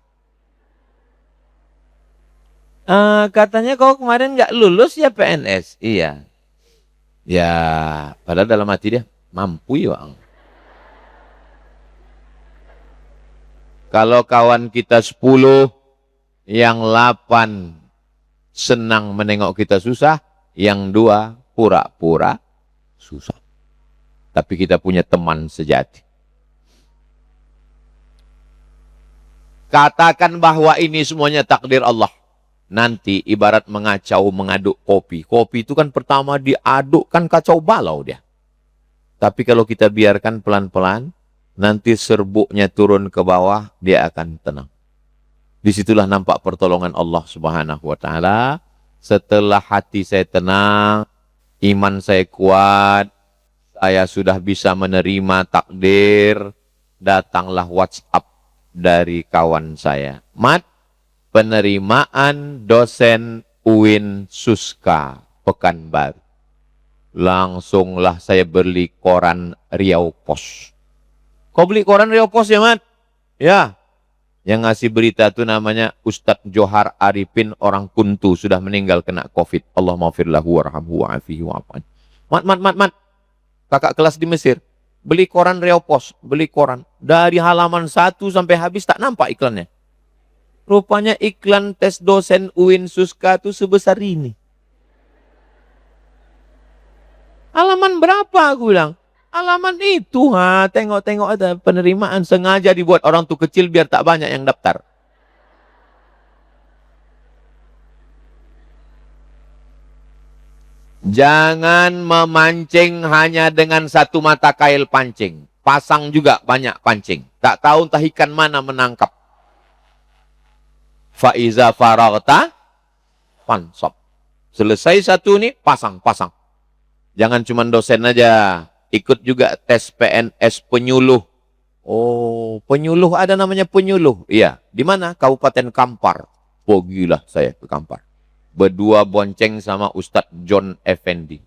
Katanya kau kemarin nggak lulus ya PNS? Iya. Ya, padahal dalam hati dia, mampu ya. Kalau kawan kita 10, yang 8 senang menengok kita susah, yang 2 pura-pura susah. Tapi kita punya teman sejati. Katakan bahwa ini semuanya takdir Allah. Nanti ibarat mengacau mengaduk kopi. Kopi itu kan pertama diaduk kan kacau balau dia. Tapi kalau kita biarkan pelan-pelan, nanti serbuknya turun ke bawah, dia akan tenang. Disitulah nampak pertolongan Allah Subhanahu wa Ta'ala. Setelah hati saya tenang, iman saya kuat, saya sudah bisa menerima takdir, datanglah WhatsApp dari kawan saya. Mat, penerimaan dosen UIN Suska Pekanbaru. Langsunglah saya beli koran Riau Pos. Kau beli koran Riau Pos ya, Mat? Ya. Yang ngasih berita itu namanya Ustadz Johar Arifin, orang Kuntu, sudah meninggal kena COVID. Allah maghfir lahu warhamhu wa'afihi wa'afan. Mat. Kakak kelas di Mesir. Beli koran Riau Pos. Beli koran. Dari halaman 1 sampai habis tak nampak iklannya. Rupanya iklan tes dosen UIN Suska itu sebesar ini. Halaman berapa aku bilang? Halaman itu, tengok-tengok ada penerimaan, sengaja dibuat orang tuh kecil biar tak banyak yang daftar. Jangan memancing hanya dengan satu mata kail pancing. Pasang juga banyak pancing. Tak tahu entah ikan mana menangkap. Faiza faragta fansab. Selesai satu nih, pasang. Jangan cuma dosen aja. Ikut juga tes PNS penyuluh. Oh, penyuluh, ada namanya penyuluh. Iya, di mana? Kabupaten Kampar. Pergilah saya ke Kampar. Berdua bonceng sama Ustadz John Effendi.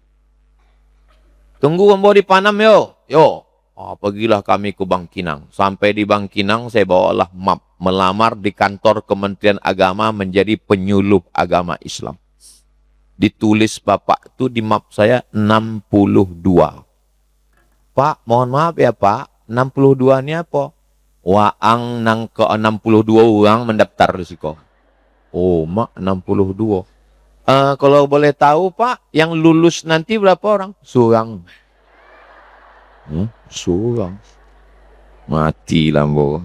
Tunggu membawa di Panam yo. Yo. Oh, pergilah kami ke Bangkinang. Sampai di Bangkinang saya bawalah map. Melamar di kantor Kementerian Agama menjadi penyuluh agama Islam. Ditulis bapak itu di map saya 62. Pak, mohon maaf ya Pak, 62 ini apa? Waang nang ke 62 orang mendaftar risiko. Oh, mak 62. Kalau boleh tahu Pak, yang lulus nanti berapa orang? Surang. Surang. Mati lambo.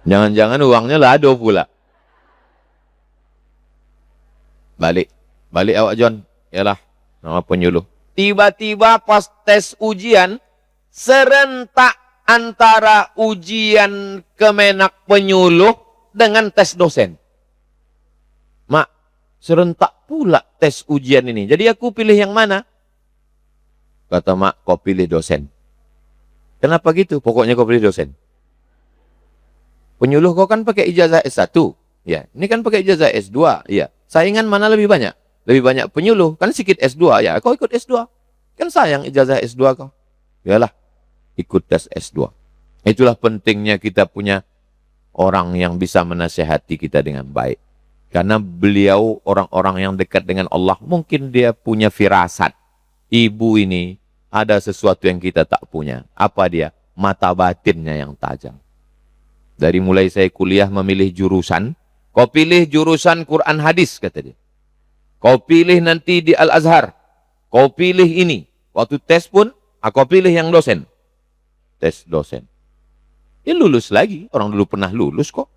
Jangan-jangan uangnya lado pula. Balik awak John. Yalah, nama penyuluh. Tiba-tiba pas tes ujian, serentak antara ujian Kemenak penyuluh dengan tes dosen. Mak, serentak pula tes ujian ini. Jadi aku pilih yang mana? Kata mak, kau pilih dosen. Kenapa gitu? Pokoknya kau pilih dosen. Penyuluh kau kan pakai ijazah S1. Ya, ini kan pakai ijazah S2. Ya, saingan mana lebih banyak? Lebih banyak penyuluh. Kan sedikit S2. Ya, kau ikut S2. Kan sayang ijazah S2 kau. Yalah, ikut tes S2. Itulah pentingnya kita punya orang yang bisa menasihati kita dengan baik. Karena beliau orang-orang yang dekat dengan Allah. Mungkin dia punya firasat. Ibu ini ada sesuatu yang kita tak punya. Apa dia? Mata batinnya yang tajam. Dari mulai saya kuliah memilih jurusan, kau pilih jurusan Quran Hadis, kata dia. Kau pilih nanti di Al-Azhar. Kau pilih ini. Waktu tes pun, aku pilih yang dosen. Tes dosen. Ya lulus lagi. Orang dulu pernah lulus kok.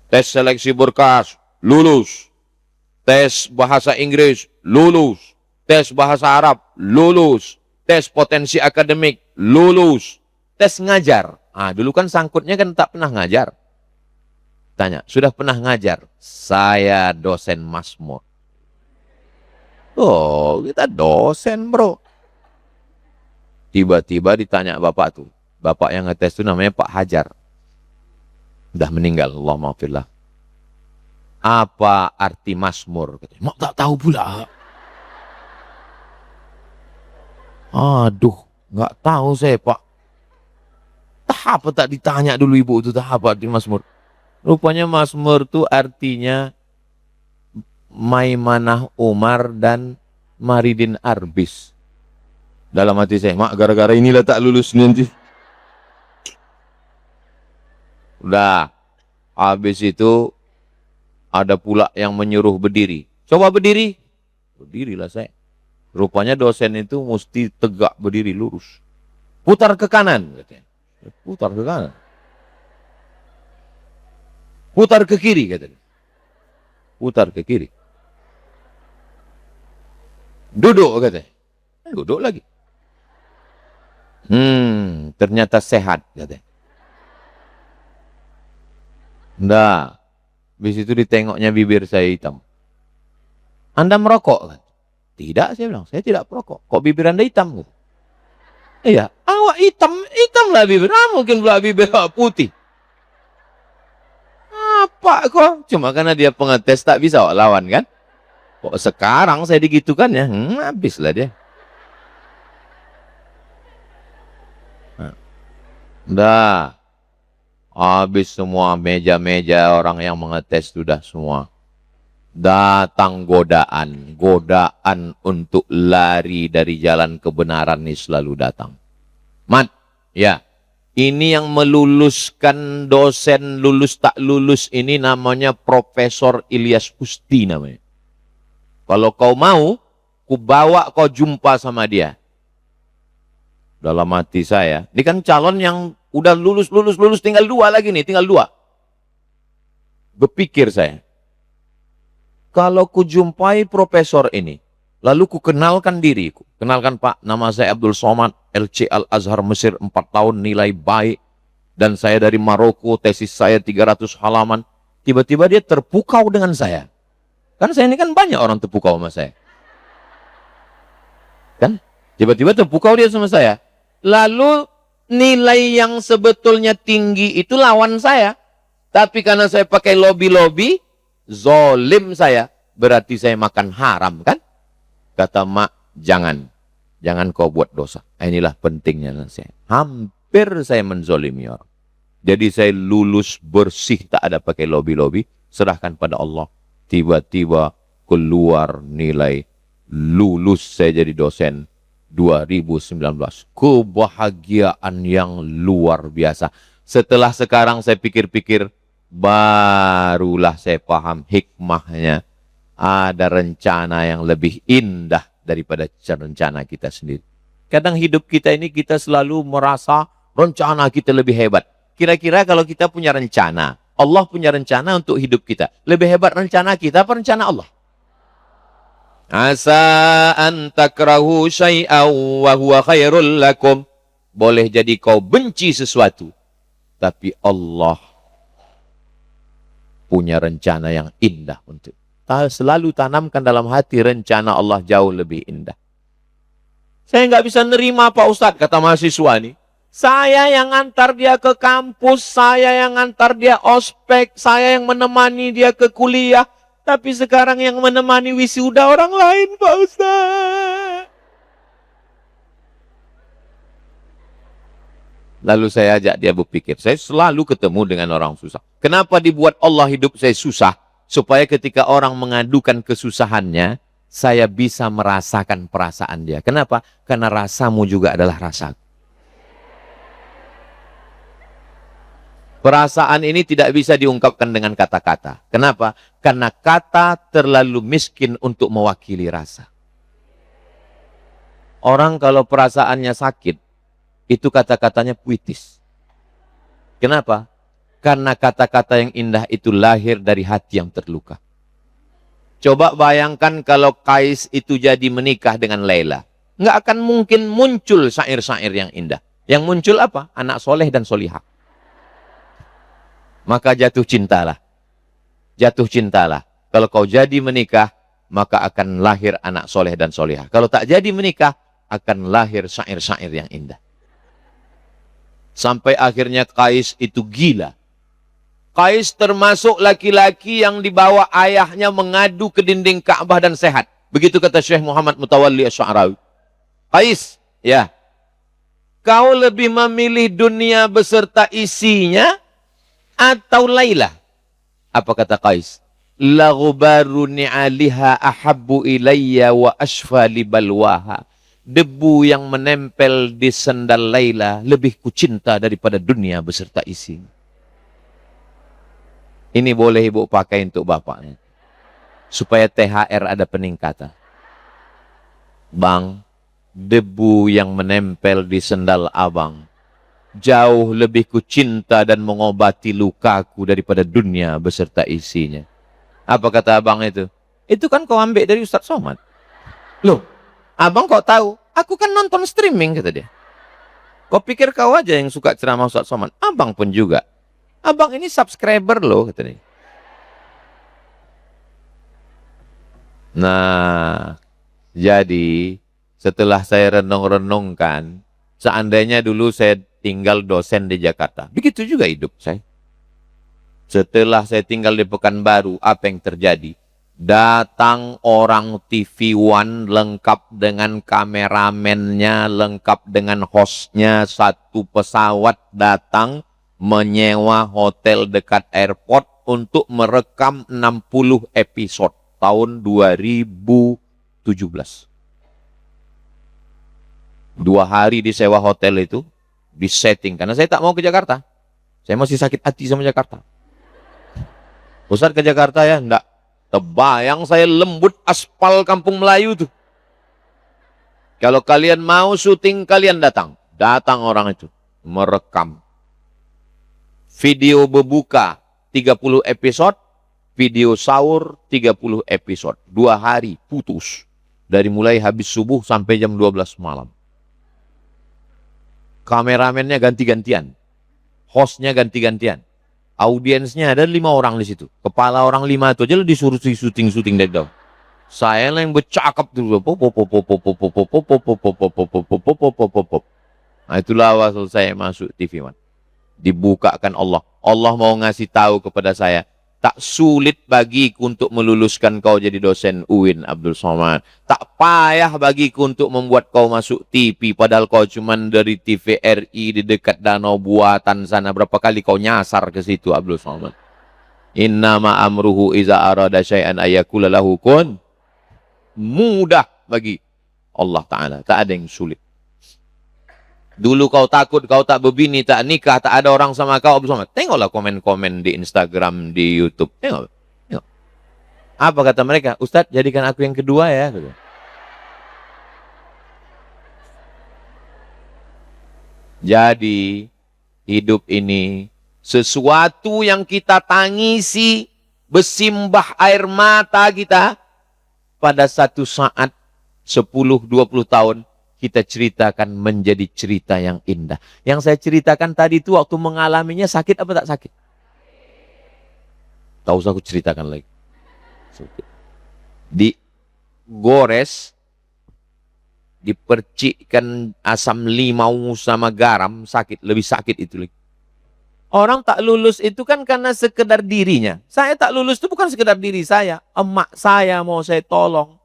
Tes seleksi berkas, lulus. Tes bahasa Inggris, lulus. Tes bahasa Arab, lulus. Tes potensi akademik, lulus. Tes ngajar. Dulu kan sangkutnya kan tak pernah ngajar. Tanya, sudah pernah ngajar? Saya dosen Masmur. Oh, kita dosen bro. Tiba-tiba ditanya bapak tuh. Bapak yang ngetes itu namanya Pak Hajar. Udah meninggal, Allah maafillah. Apa arti Masmur? Mak tak tahu pula. Aduh, nggak tahu saya Pak. Apa tak ditanya dulu ibu itu apa arti Mazmur? Rupanya Mazmur itu artinya Maimanah Umar dan Maridin Arbis. Dalam hati saya, mak gara-gara inilah tak lulus nanti. Udah, habis itu ada pula yang menyuruh berdiri. Coba berdiri. Berdirilah saya. Rupanya dosen itu mesti tegak berdiri lurus. Putar ke kanan, katanya. Putar ke kanan. Putar ke kiri, katanya. Putar ke kiri. Duduk, katanya. Duduk lagi. Ternyata sehat, katanya. Nah, habis itu ditengoknya bibir saya hitam. Anda merokok? Tidak, saya bilang. Saya tidak merokok. Kok bibir Anda hitam? Iya, awak hitam lah bibir. Mungkin pula bibir putih. Apa kok? Cuma karena dia pengetes tak bisa awak lawan kan? Kok sekarang saya digitukan ya? Habislah dia. Udah. Habis semua meja-meja orang yang mengetes sudah semua. Datang godaan untuk lari dari jalan kebenaran ini selalu datang. Mat, ya, ini yang meluluskan dosen lulus tak lulus ini namanya Profesor Ilyas Pusti namanya. Kalau kau mau, ku bawa kau jumpa sama dia. Dalam hati saya, ini kan calon yang udah lulus, tinggal 2 lagi nih, tinggal 2. Berpikir saya, kalau ku jumpai profesor ini, lalu ku kenalkan diriku. Kenalkan Pak, nama saya Abdul Somad, LC Al-Azhar Mesir 4 tahun, nilai baik. Dan saya dari Maroko, tesis saya 300 halaman. Tiba-tiba dia terpukau dengan saya. Kan saya ini kan banyak orang terpukau sama saya. Kan? Tiba-tiba terpukau dia sama saya. Lalu Nilai yang sebetulnya tinggi itu lawan saya. Tapi karena saya pakai lobby-lobby, zolim saya. Berarti saya makan haram kan? Kata mak, jangan. Jangan kau buat dosa. Inilah pentingnya nasihat. Hampir saya menzolimi orang. Jadi saya lulus bersih, tak ada pakai lobby-lobby. Serahkan pada Allah. Tiba-tiba keluar nilai lulus saya jadi dosen 2019. Kebahagiaan yang luar biasa. Setelah sekarang saya pikir-pikir, barulah saya paham hikmahnya. Ada rencana yang lebih indah daripada rencana kita sendiri. Kadang hidup kita ini kita selalu merasa rencana kita lebih hebat. Kira-kira kalau kita punya rencana, Allah punya rencana untuk hidup kita. Lebih hebat rencana kita apa rencana Allah? Asa an takrahu syai'aw wa huwa khairul lakum. Boleh jadi kau benci sesuatu, tapi Allah punya rencana yang indah untuk. Selalu tanamkan dalam hati rencana Allah jauh lebih indah. Saya nggak bisa nerima Pak Ustadz, kata mahasiswa ini. Saya yang ngantar dia ke kampus, saya yang ngantar dia ospek, saya yang menemani dia ke kuliah. Tapi sekarang yang menemani wisuda orang lain, Pak Ustaz. Lalu saya ajak dia berpikir. Saya selalu ketemu dengan orang susah. Kenapa dibuat Allah hidup saya susah? Supaya ketika orang mengadukan kesusahannya, saya bisa merasakan perasaan dia. Kenapa? Karena rasamu juga adalah rasaku. Perasaan ini tidak bisa diungkapkan dengan kata-kata. Kenapa? Karena kata terlalu miskin untuk mewakili rasa. Orang kalau perasaannya sakit, itu kata-katanya puitis. Kenapa? Karena kata-kata yang indah itu lahir dari hati yang terluka. Coba bayangkan kalau Kais itu jadi menikah dengan Laila. Nggak akan mungkin muncul syair-syair yang indah. Yang muncul apa? Anak soleh dan solihah. Maka jatuh cintalah. Jatuh cintalah. Kalau kau jadi menikah, maka akan lahir anak soleh dan solihah. Kalau tak jadi menikah, akan lahir syair-syair yang indah. Sampai akhirnya Kais itu gila. Kais termasuk laki-laki yang dibawa ayahnya mengadu ke dinding Ka'bah dan sehat. Begitu kata Syekh Muhammad Mutawalli Asy'arawi. Kais, ya. Kau lebih memilih dunia beserta isinya atau Laila? Apa kata Kais? La ghubaru ni'aliha ahabbu ilayya wa ashfa li balwaha. Debu yang menempel di sendal Laila lebih kucinta daripada dunia beserta isinya. Ini boleh ibu pakai untuk bapaknya. Supaya THR ada peningkatan. Bang, debu yang menempel di sendal abang jauh lebih kucinta dan mengobati lukaku daripada dunia beserta isinya. Apa kata abang itu? Itu kan kau ambil dari Ustaz Somad. Loh, abang kok tahu? Aku kan nonton streaming, kata dia. Kau pikir kau aja yang suka ceramah Ustaz Somad? Abang pun juga. Abang ini subscriber loh, kata dia. Nah, jadi setelah saya renung-renungkan, seandainya dulu saya tinggal dosen di Jakarta, begitu juga hidup saya. Setelah saya tinggal di Pekanbaru, apa yang terjadi? Datang orang TV One lengkap dengan kameramennya, lengkap dengan hostnya, satu pesawat datang menyewa hotel dekat airport untuk merekam 60 episode tahun 2017. 2 hari disewa hotel itu, disetting. Karena saya tak mau ke Jakarta. Saya masih sakit hati sama Jakarta. Ustaz ke Jakarta ya? Enggak. Terbayang saya lembut aspal kampung Melayu tuh. Kalau kalian mau syuting, kalian datang. Datang orang itu. Merekam. Video berbuka 30 episode. Video sahur 30 episode. 2 hari putus. Dari mulai habis subuh sampai jam 12 malam. Kameramennya ganti-gantian. Hostnya ganti-gantian. Audiensnya ada 5 orang di situ. Kepala orang 5 itu aja disuruh syuting-syuting dari jauh. Saya yang bercakap dulu. Nah, itulah waktu saya masuk TV, man. Dibukakan Allah. Allah mau ngasih tahu kepada saya, tak sulit bagiku untuk meluluskan kau jadi dosen UIN Abdul Somad. Tak payah bagiku untuk membuat kau masuk TV, padahal kau cuman dari TVRI di dekat Danau Buatan sana. Berapa kali kau nyasar ke situ, Abdul Somad. Innama amruhu iza arada syai'an ayakula lahu kun. Mudah bagi Allah Ta'ala. Tak ada yang sulit. Dulu kau takut, kau tak berbini, tak nikah, tak ada orang sama kau. Tengoklah komen-komen di Instagram, di YouTube. Tengok. Apa kata mereka? Ustadz, jadikan aku yang kedua ya. Jadi, hidup ini sesuatu yang kita tangisi, bersimbah air mata kita, pada satu saat 10-20 tahun, kita ceritakan menjadi cerita yang indah. Yang saya ceritakan tadi itu waktu mengalaminya sakit apa tak sakit? Tak usah aku ceritakan lagi. Digores, dipercikkan asam limau sama garam, sakit. Lebih sakit itu lagi. Orang tak lulus itu kan karena sekedar dirinya. Saya tak lulus itu bukan sekedar diri saya. Emak saya mau saya tolong.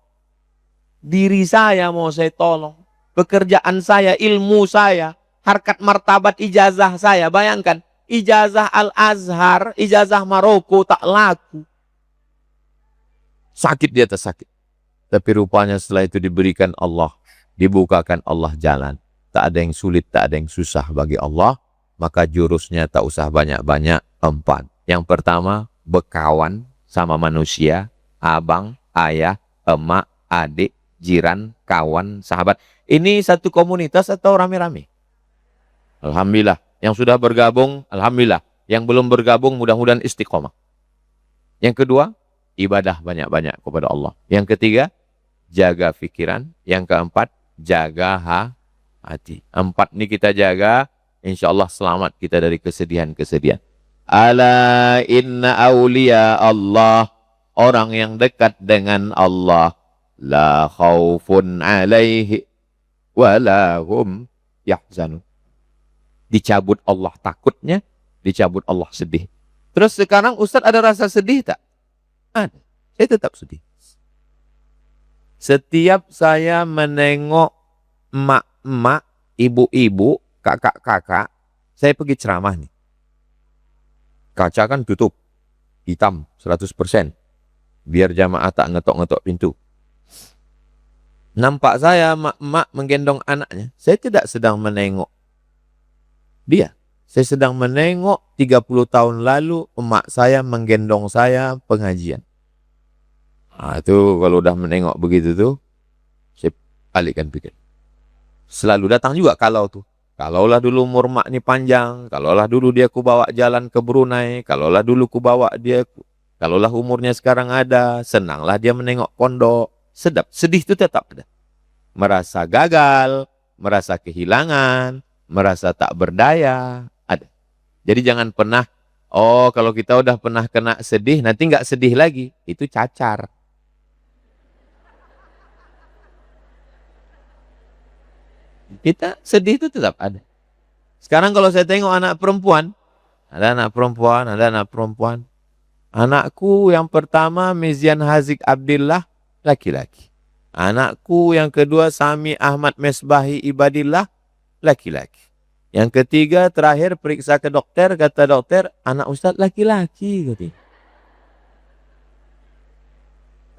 Diri saya mau saya tolong. Pekerjaan saya, ilmu saya, harkat martabat ijazah saya. Bayangkan, ijazah Al-Azhar, ijazah Maroko tak laku. Sakit di atas sakit. Tapi rupanya setelah itu diberikan Allah, dibukakan Allah jalan. Tak ada yang sulit, tak ada yang susah bagi Allah. Maka jurusnya tak usah banyak-banyak, 4. Yang pertama, berkawan sama manusia, abang, ayah, emak, adik, jiran, kawan, sahabat. Ini satu komunitas atau rame-rame? Alhamdulillah. Yang sudah bergabung, alhamdulillah. Yang belum bergabung, mudah-mudahan istiqomah. Yang kedua, ibadah banyak-banyak kepada Allah. Yang ketiga, jaga pikiran. Yang keempat, jaga hati. 4 ini kita jaga, insya Allah selamat kita dari kesedihan-kesedihan. Ala inna awliya Allah. Orang yang dekat dengan Allah. La khawfun alaihi walahum yahzanun. Dicabut Allah takutnya, dicabut Allah sedih. Terus sekarang Ustadz ada rasa sedih tak? Ada. Saya tetap sedih. Setiap saya menengok emak-emak, ibu-ibu, kakak-kakak, saya pergi ceramah nih. Kaca kan tutup, hitam 100%. Biar jamaah tak ngetok-ngetok pintu. Nampak saya emak menggendong anaknya. Saya tidak sedang menengok dia. Saya sedang menengok 30 tahun lalu emak saya menggendong saya pengajian. Nah, itu kalau udah menengok begitu tuh, saya balikkan pikir. Selalu datang juga kalau tuh. Kalaulah dulu umur mak ini panjang, kalaulah dulu dia ku bawa jalan ke Brunei, kalaulah dulu ku bawa dia, kalaulah umurnya sekarang ada, senanglah dia menengok pondok. Sedap, sedih itu tetap ada. Merasa gagal, merasa kehilangan, merasa tak berdaya, ada. Jadi jangan pernah, oh kalau kita udah pernah kena sedih, nanti nggak sedih lagi. Itu cacar. Kita sedih itu tetap ada. Sekarang kalau saya tengok anak perempuan, ada anak perempuan, ada anak perempuan. Anakku yang pertama Mizian Hazik Abdillah, laki-laki. Anakku yang kedua Sami Ahmad Mesbahi Ibadillah, laki-laki. Yang ketiga terakhir periksa ke dokter, kata dokter anak Ustadz laki-laki.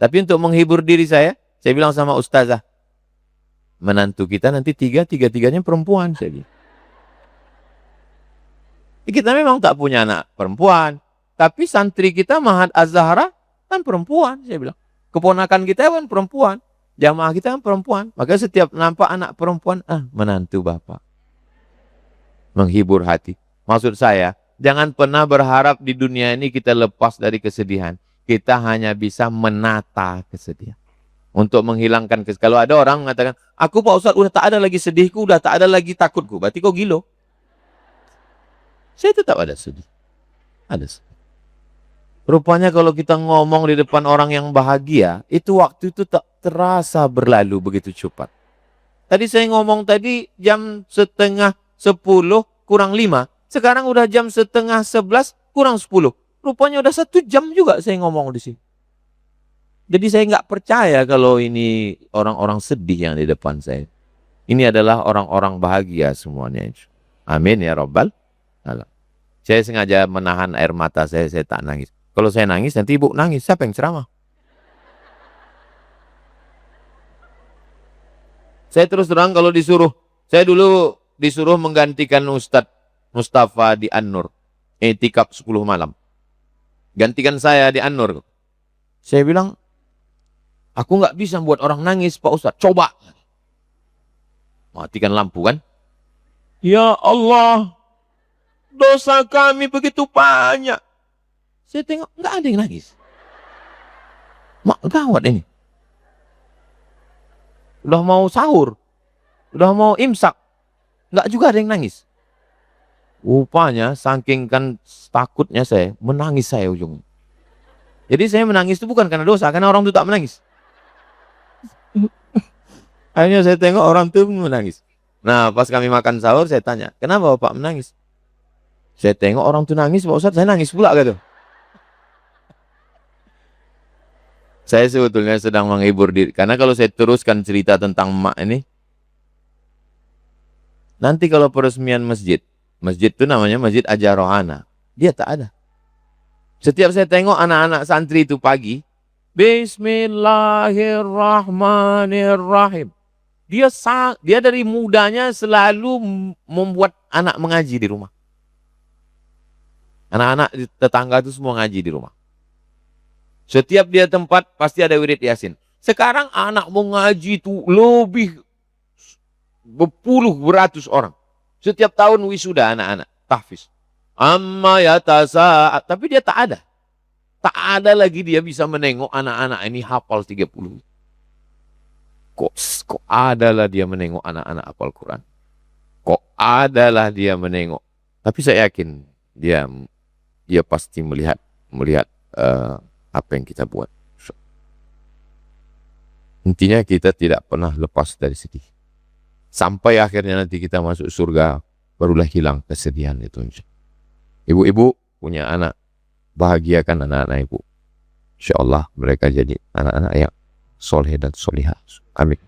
Tapi untuk menghibur diri saya bilang sama ustazah, menantu kita nanti tiga-tiganya perempuan. Saya bilang. Kita memang tak punya anak perempuan, tapi santri kita Mahat Az-Zahra kan perempuan. Saya bilang, keponakan kita kan perempuan, jamaah kita kan perempuan. Maka setiap nampak anak perempuan, menantu bapak. Menghibur hati. Maksud saya, jangan pernah berharap di dunia ini kita lepas dari kesedihan. Kita hanya bisa menata kesedihan. Untuk menghilangkan kesedihan. Kalau ada orang mengatakan, aku Pak Ustadz udah tak ada lagi sedihku, udah tak ada lagi takutku. Berarti kau gilo. Saya tetap ada sedih. Ada sedih. Rupanya kalau kita ngomong di depan orang yang bahagia, itu waktu itu tak terasa berlalu begitu cepat. Tadi saya ngomong tadi jam 9:30 kurang 5. Sekarang udah jam 10:30 kurang 10. Rupanya udah 1 jam juga saya ngomong di sini. Jadi saya nggak percaya kalau ini orang-orang sedih yang di depan saya. Ini adalah orang-orang bahagia semuanya. Amin ya Rabbal alamin. Saya sengaja menahan air mata saya tak nangis. Kalau saya nangis nanti ibu nangis, siapa yang ceramah? Saya terus terang kalau disuruh, saya dulu disuruh menggantikan Ustadz Mustafa di An-Nur, i'tikaf 10 malam. Gantikan saya di An-Nur. Saya bilang, aku nggak bisa buat orang nangis Pak Ustadz, coba. Matikan lampu kan. Ya Allah, dosa kami begitu banyak. Saya tengok, nggak ada yang nangis. Mak, gawat ini. Udah mau sahur, udah mau imsak, nggak juga ada yang nangis. Rupanya saking kan takutnya saya, menangis saya ujungnya. Jadi saya menangis itu bukan karena dosa, karena orang itu tak menangis. Akhirnya saya tengok orang itu menangis. Nah pas kami makan sahur saya tanya, kenapa Bapak menangis? Saya tengok orang itu nangis, Pak Ustadz, saya nangis pula gitu. Saya sebetulnya sedang menghibur diri. Karena kalau saya teruskan cerita tentang emak ini, nanti kalau peresmian masjid, masjid itu namanya Masjid Ajar Rohana, dia tak ada. Setiap saya tengok anak-anak santri itu pagi, Bismillahirrahmanirrahim. Dia dari mudanya selalu membuat anak mengaji di rumah. Anak-anak tetangga itu semua ngaji di rumah. Setiap dia tempat pasti ada wirid Yasin. Sekarang anak mau ngaji itu lebih beratus orang. Setiap tahun wisuda anak-anak tahfiz. Amma yatasa'at, tapi dia tak ada. Tak ada lagi dia bisa menengok anak-anak ini hafal 30. Kok adalah dia menengok anak-anak hafal Quran. Kok adalah dia menengok. Tapi saya yakin dia pasti melihat apa yang kita buat. Intinya kita tidak pernah lepas dari sedih. Sampai akhirnya nanti kita masuk surga, barulah hilang kesedihan itu. Ibu-ibu punya anak, bahagiakan anak-anak ibu. Insya Allah mereka jadi anak-anak yang soleh dan solihah. Amin.